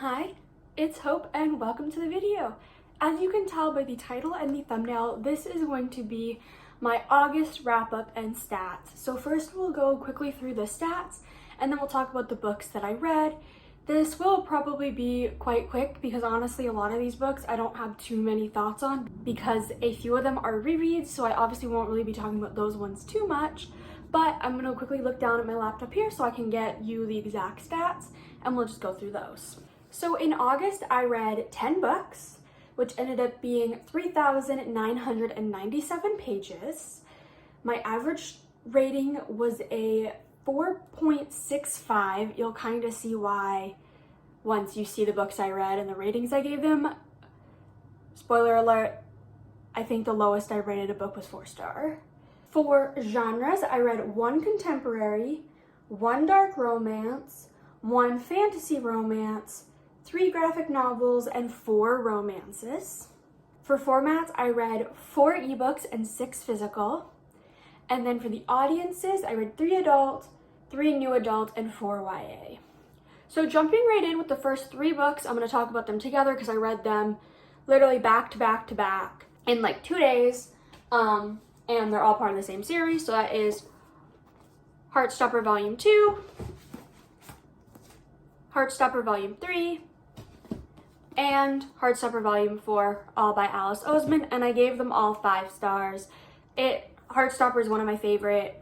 Hi, it's Hope and welcome to the video. As you can tell by the title and the thumbnail, this is going to be my August wrap-up and stats. So first we'll go quickly through the stats and then we'll talk about the books that I read. This will probably be quite quick because honestly a lot of these books I don't have too many thoughts on because a few of them are rereads, so I obviously won't really be talking about those ones too much. But I'm gonna quickly look down at my laptop here so I can get you the exact stats and we'll just go through those. So in August, I read 10 books, which ended up being 3,997 pages. My average rating was a 4.65. You'll kind of see why once you see the books I read and the ratings I gave them. Spoiler alert, I think the lowest I rated a book was 4-star. For genres, I read 1 contemporary, 1 dark romance, 1 fantasy romance, 3 graphic novels, and 4 romances. For formats, I read 4 ebooks and 6 physical. And then for the audiences, I read 3 adult, 3 new adult, and 4 YA. So jumping right in with the first 3 books, I'm going to talk about them together because I read them literally back to back to back in like 2 days. And they're all part of the same series. So that is Heartstopper Volume 2, Heartstopper Volume 3, and Heartstopper Volume 4, all by Alice Oseman, and I gave them all 5 stars. Heartstopper is one of my favorite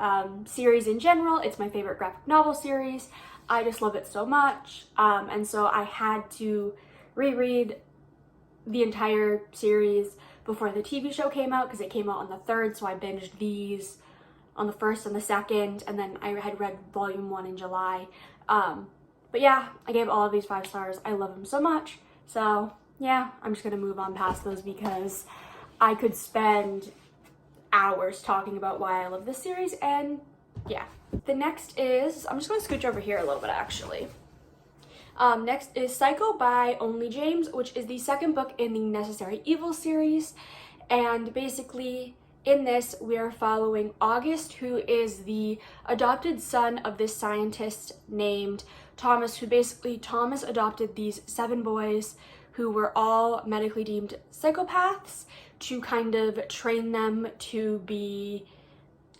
series in general. It's my favorite graphic novel series. I just love it so much, and so I had to reread the entire series before the TV show came out because it came out on the 3rd, so I binged these on the 1st and the 2nd, and then I had read Volume 1 in July. But yeah, I gave all of these 5 stars. I love them so much. So yeah, I'm just gonna move on past those because I could spend hours talking about why I love this series, and yeah. The next is, I'm just gonna scooch over here a little bit actually. Next is Psycho by Only James, which is the 2nd book in the Necessary Evil series, and basically in this we are following August, who is the adopted son of this scientist named Thomas, who basically Thomas adopted these 7 boys who were all medically deemed psychopaths to kind of train them to be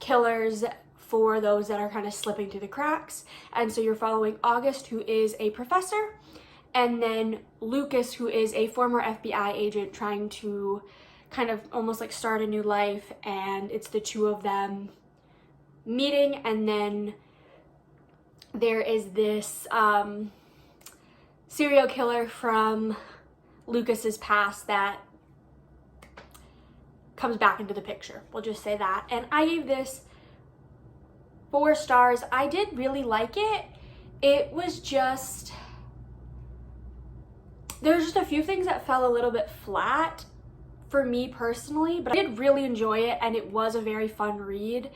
killers for those that are kind of slipping through the cracks. And so you're following August, who is a professor, and then Lucas, who is a former FBI agent trying to kind of almost like start a new life, and it's the 2 of them meeting. And then there is this serial killer from Lucas's past that comes back into the picture. We'll just say that. And I gave this 4 stars. I did really like it. It was just, there's just a few things that fell a little bit flat for me personally, but I did really enjoy it, and it was a very fun read.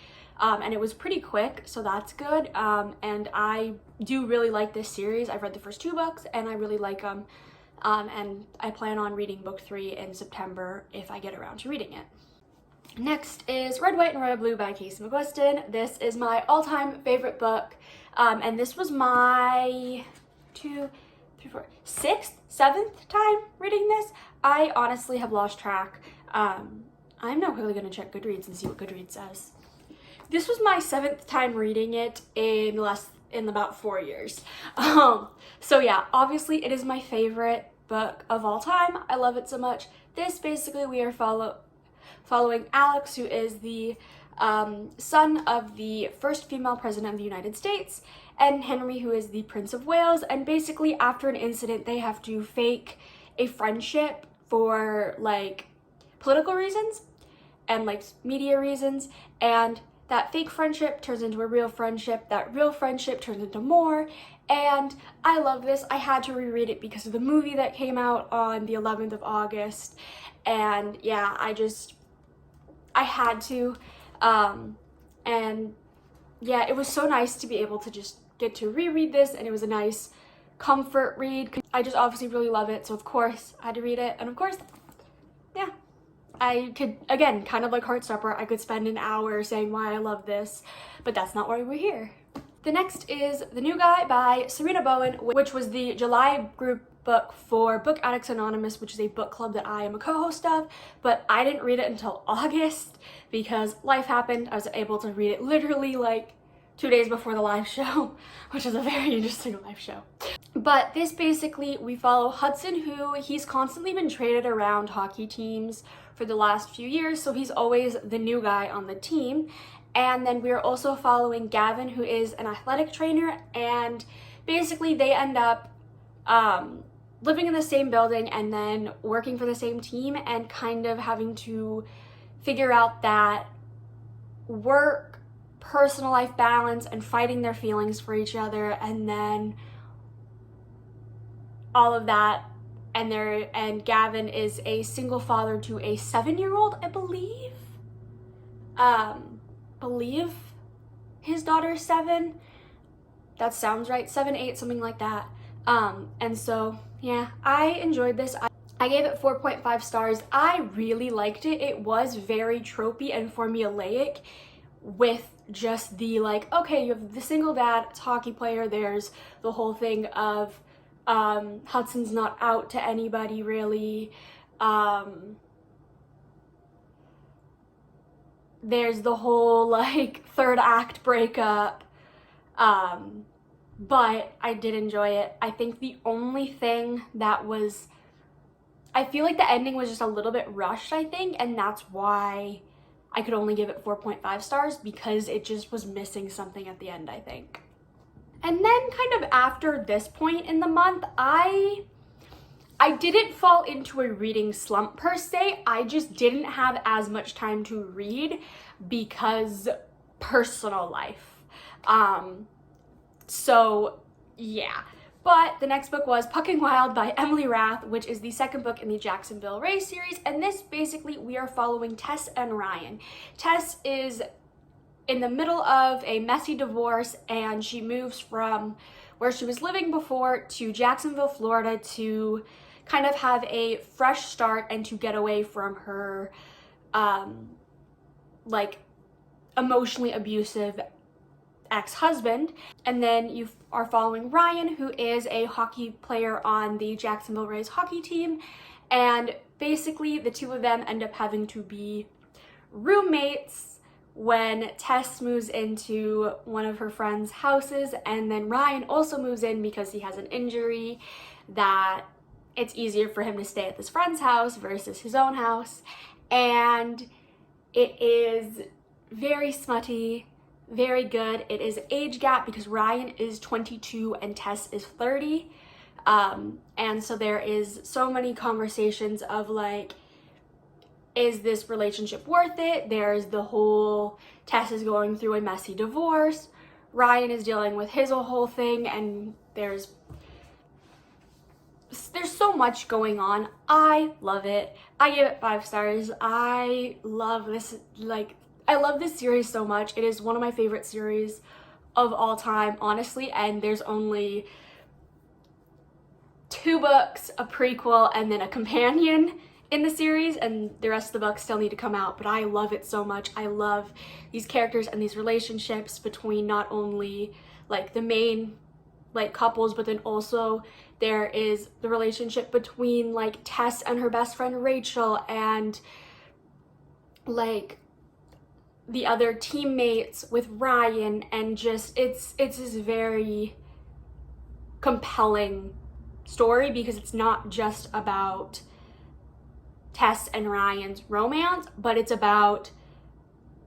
And it was pretty quick, so that's good. And I do really like this series. I've read the first 2 books and I really like them. And I plan on reading book 3 in September if I get around to reading it. Next is Red, White, and Royal Blue by Casey McGuiston. This is my all-time favorite book. And this was my 6th, 7th time reading this. I honestly have lost track. I'm now quickly gonna check Goodreads and see what Goodreads says. This was my 7th time reading it in about 4 years. So yeah, obviously it is my favorite book of all time. I love it so much. This basically we are following Alex, who is the son of the first female president of the United States, and Henry, who is the Prince of Wales. And basically after an incident they have to fake a friendship for like political reasons and like media reasons, and that fake friendship turns into a real friendship. That real friendship turns into more. And I love this. I had to reread it because of the movie that came out on the 11th of August. And yeah, I had to. And yeah, it was so nice to be able to just get to reread this, and it was a nice comfort read. I just obviously really love it, so of course I had to read it. And of course, yeah, I could, again, kind of like Heartstopper, I could spend an hour saying why I love this, but that's not why we're here. The next is The New Guy by Sarina Bowen, which was the July group book for Book Addicts Anonymous, which is a book club that I am a co-host of, but I didn't read it until August because life happened. I was able to read it literally like 2 days before the live show, which is a very interesting live show. But this basically, we follow Hudson, who he's constantly been traded around hockey teams for the last few years, so he's always the new guy on the team. And then we're also following Gavin, who is an athletic trainer, and basically they end up living in the same building and then working for the same team and kind of having to figure out that work, personal life balance, and fighting their feelings for each other, and then all of that. And Gavin is a single father to a 7-year-old, I believe. Believe his daughter's 7. That sounds right. 7, 8, something like that. And so, yeah, I enjoyed this. I gave it 4.5 stars. I really liked it. It was very tropey and formulaic with just the like, okay, you have the single dad, it's a hockey player, there's the whole thing of Hudson's not out to anybody really. There's the whole like third act breakup. But I did enjoy it. I think the only thing that was, I feel like the ending was just a little bit rushed, I think, and that's why I could only give it 4.5 stars, because it just was missing something at the end, I think. And then kind of after this point in the month, I didn't fall into a reading slump per se. I just didn't have as much time to read because personal life. So yeah. But the next book was Pucking Wild by Emily Rath, which is the second book in the Jacksonville Ray series. And this basically, we are following Tess and Ryan. Tess is in the middle of a messy divorce, and she moves from where she was living before to Jacksonville, Florida, to kind of have a fresh start and to get away from her like emotionally abusive ex-husband. And then you are following Ryan, who is a hockey player on the Jacksonville Rays hockey team, and basically the two of them end up having to be roommates when Tess moves into one of her friend's houses, and then Ryan also moves in because he has an injury that it's easier for him to stay at this friend's house versus his own house. And it is very smutty, very good. It is age gap because Ryan is 22 and Tess is 30. And so there is so many conversations of like, is this relationship worth it? There's the whole Tess is going through a messy divorce. Ryan is dealing with his whole thing, and there's so much going on. I love it. I give it 5 stars. I love this, I love this series so much. It is one of my favorite series of all time, honestly, and there's only 2 books, a prequel, and then a companion in the series, and the rest of the books still need to come out, but I love it so much. I love these characters and these relationships between not only like the main like couples, but then also there is the relationship between like Tess and her best friend Rachel, and like the other teammates with Ryan, and just it's this very compelling story because it's not just about Tess and Ryan's romance, but it's about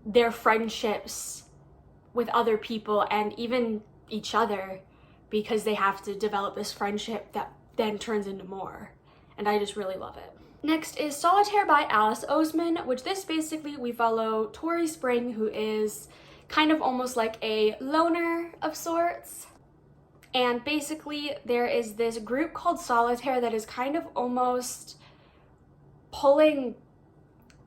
their friendships with other people and even each other, because they have to develop this friendship that then turns into more. And I just really love it. Next is Solitaire by Alice Oseman, which this basically we follow Tori Spring, who is kind of almost like a loner of sorts. And basically there is this group called Solitaire that is kind of almost pulling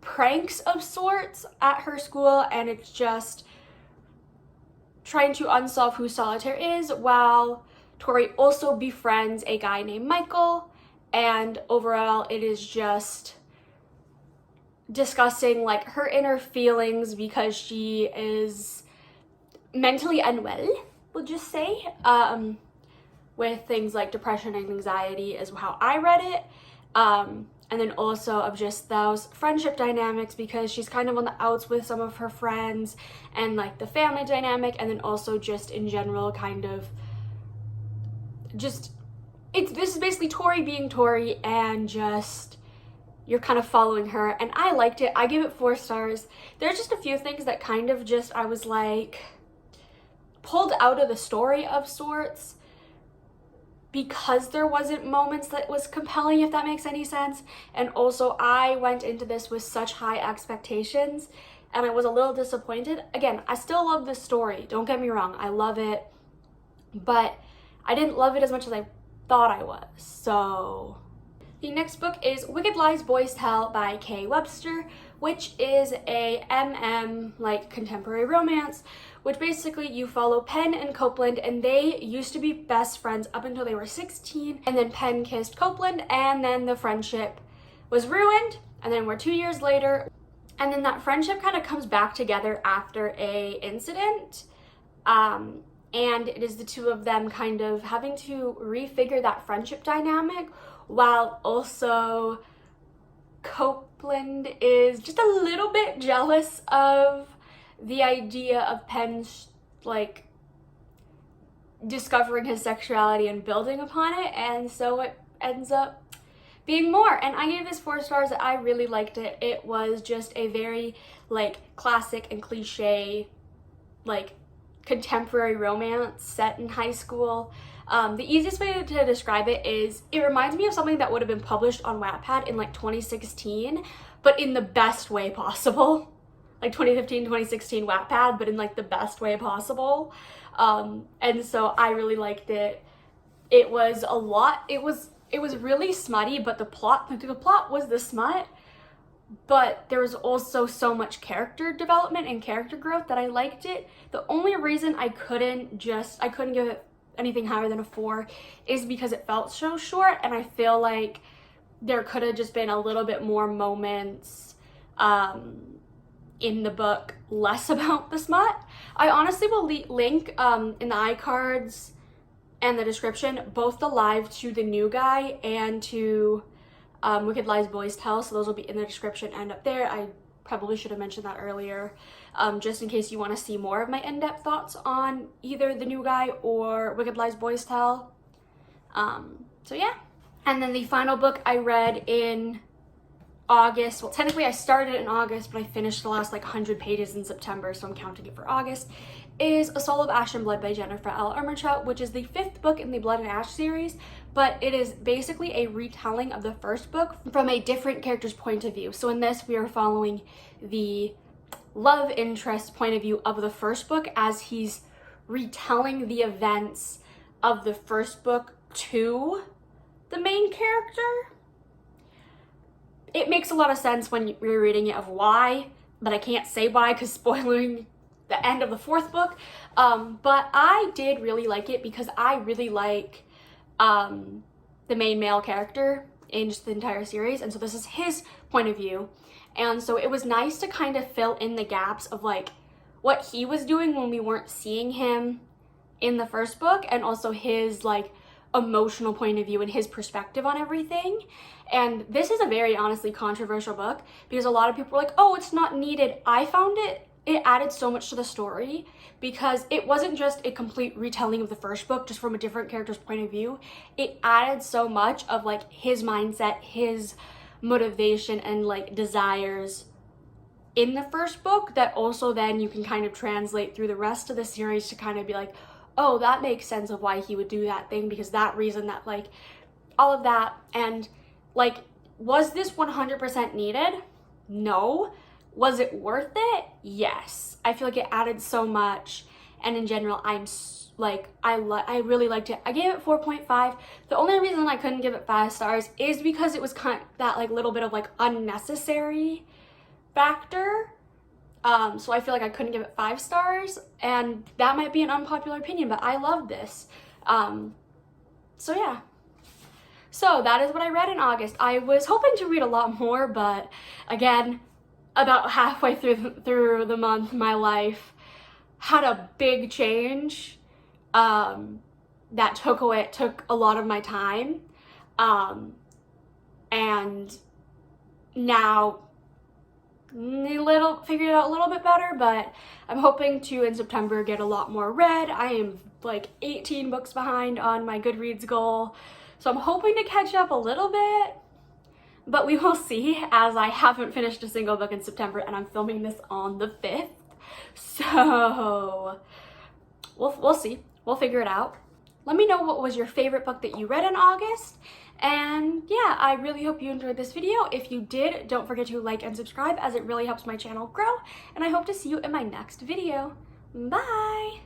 pranks of sorts at her school, and it's just trying to unsolve who Solitaire is, while Tori also befriends a guy named Michael, and overall it is just discussing like her inner feelings because she is mentally unwell, we'll just say. with things like depression and anxiety is how I read it. And then also of just those friendship dynamics, because she's kind of on the outs with some of her friends, and like the family dynamic, and then also just in general kind of just, this is basically Tori being Tori, and just you're kind of following her, and I liked it. I gave it 4 stars. There's just a few things that kind of just, I was like, pulled out of the story of sorts, because there wasn't moments that was compelling, if that makes any sense. And also I went into this with such high expectations, and I was a little disappointed. Again, I still love this story, don't get me wrong, I love it, but I didn't love it as much as I thought I was. So the next book is Wicked Lies Boys Tell by Kay Webster, which is a like contemporary romance, which basically you follow Penn and Copeland, and they used to be best friends up until they were 16, and then Penn kissed Copeland, and then the friendship was ruined, and then we're 2 years later, and then that friendship kind of comes back together after a incident, and it is the two of them kind of having to refigure that friendship dynamic, while also Copeland is just a little bit jealous of the idea of Penn's like discovering his sexuality and building upon it, and so it ends up being more. And I gave this 4 stars. I really liked it. It was just a very like classic and cliche like contemporary romance set in high school. The easiest way to describe it is it reminds me of something that would have been published on Wattpad in like 2016, but in the best way possible. Like 2015, 2016 Wattpad, but in like the best way possible. And so I really liked it. It was a lot. It was really smutty, but the plot was the smut, but there was also so much character development and character growth that I liked it. The only reason I couldn't give it anything higher than a 4 is because it felt so short, and I feel like there could have just been a little bit more moments in the book less about the smut. I honestly will link in the iCards and the description both the live to the new guy and to Wicked Lies Boys Tell, so those will be in the description and up there. I probably should have mentioned that earlier, just in case you want to see more of my in-depth thoughts on either the new guy or Wicked Lies Boys Tell. So yeah. And then the final book I read in August, well technically I started in August, but I finished the last like 100 pages in September, so I'm counting it for August, is A Soul of Ash and Blood by Jennifer L. Armentrout, which is the 5th book in the Blood and Ash series, but it is basically a retelling of the first book from a different character's point of view. So in this, we are following the love interest point of view of the first book as he's retelling the events of the first book to the main character. It makes a lot of sense when you're reading it of why, but I can't say why because spoiling the end of the 4th book. But I did really like it because I really like the main male character in just the entire series, and so this is his point of view, and so it was nice to kind of fill in the gaps of like what he was doing when we weren't seeing him in the first book, and also his like emotional point of view and his perspective on everything. And this is a very honestly controversial book because a lot of people were like, oh, it's not needed. I found it added so much to the story because it wasn't just a complete retelling of the first book just from a different character's point of view. It added so much of like his mindset, his motivation, and like desires in the first book that also then you can kind of translate through the rest of the series to kind of be like, oh, that makes sense of why he would do that thing because that reason, that like all of that. And like, was this 100% needed? No. Was it worth it? Yes. I feel like it added so much, and in general, I really liked it. I gave it 4.5. The only reason I couldn't give it 5 stars is because it was kind of that like little bit of like unnecessary factor. So I feel like I couldn't give it 5 stars, and that might be an unpopular opinion, but I love this. So yeah. So that is what I read in August. I was hoping to read a lot more, but again, about halfway through the month, my life had a big change. that took a lot of my time. And now figured it out a little bit better, but I'm hoping to in September get a lot more read. I am like 18 books behind on my Goodreads goal, so I'm hoping to catch up a little bit, but we will see, as I haven't finished a single book in September and I'm filming this on the 5th, so we'll see. We'll figure it out. Let me know what was your favorite book that you read in August. And yeah, I really hope you enjoyed this video. If you did, don't forget to like and subscribe, as it really helps my channel grow. And I hope to see you in my next video. Bye!